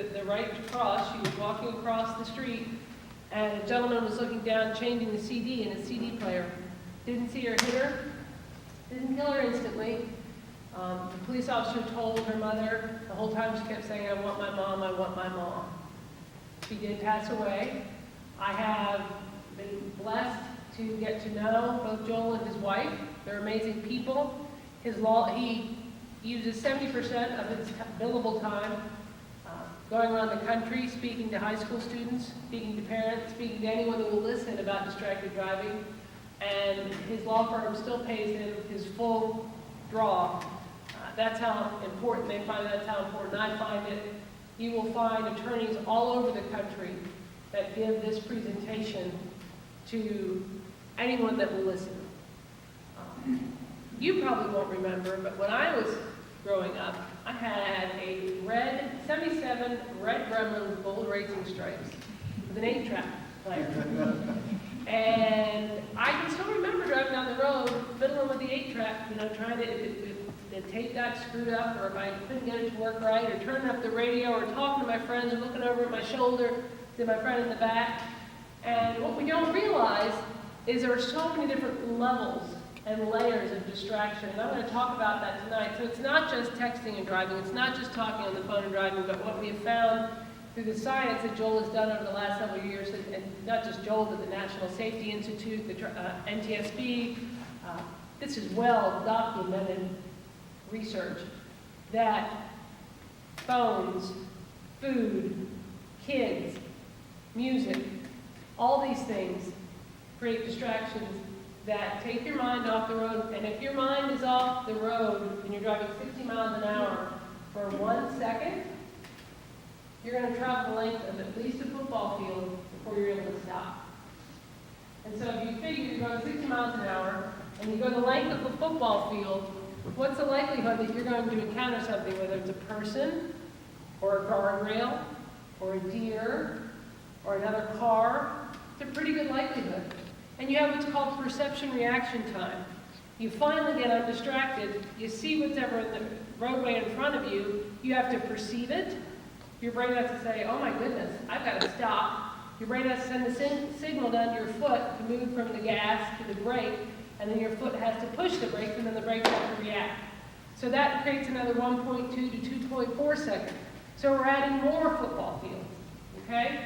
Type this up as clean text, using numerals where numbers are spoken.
the right to cross. She was walking across the street, and a gentleman was looking down, changing the CD in his CD player. Didn't see her, hit her, didn't kill her instantly. The police officer told her mother, the whole time she kept saying, I want my mom, I want my mom. She did pass away. I have been blessed to get to know both Joel and his wife. They're amazing people. He uses 70% of his billable time going around the country, speaking to high school students, speaking to parents, speaking to anyone who will listen about distracted driving. And his law firm still pays him his full draw. That's how important they find it. That's how important I find it. You will find attorneys all over the country that give this presentation to anyone that will listen. You probably won't remember, but when I was growing up, I had a red 77 red Gremlin with gold racing stripes with an 8-track player. And I can still remember driving down the road, fiddling with the 8-track, trying to, the tape got screwed up, or if I couldn't get it to work right, or turning up the radio, or talking to my friends, or looking over at my shoulder to my friend in the back. And what we don't realize is there are so many different levels and layers of distraction. And I'm going to talk about that tonight. So it's not just texting and driving. It's not just talking on the phone and driving, but what we have found through the science that Joel has done over the last several years, and not just Joel, but the National Safety Institute, the NTSB, this is well documented research, that phones, food, kids, music, all these things create distractions that take your mind off the road. And if your mind is off the road and you're driving 60 miles an hour for 1 second, you're going to travel the length of at least a football field before you're able to stop. And so if you figure you're going 60 miles an hour and you go the length of a football field, what's the likelihood that you're going to encounter something, whether it's a person or a guardrail or a deer or another car? It's a pretty good likelihood. And you have what's called perception reaction time. You finally get undistracted, you see what's ever in the roadway in front of you, you have to perceive it. Your brain has to say, oh my goodness, I've got to stop. Your brain has to send a signal down to your foot to move from the gas to the brake, and then your foot has to push the brake, and then the brake has to react. So that creates another 1.2 to 2.4 seconds. So we're adding more football fields, okay?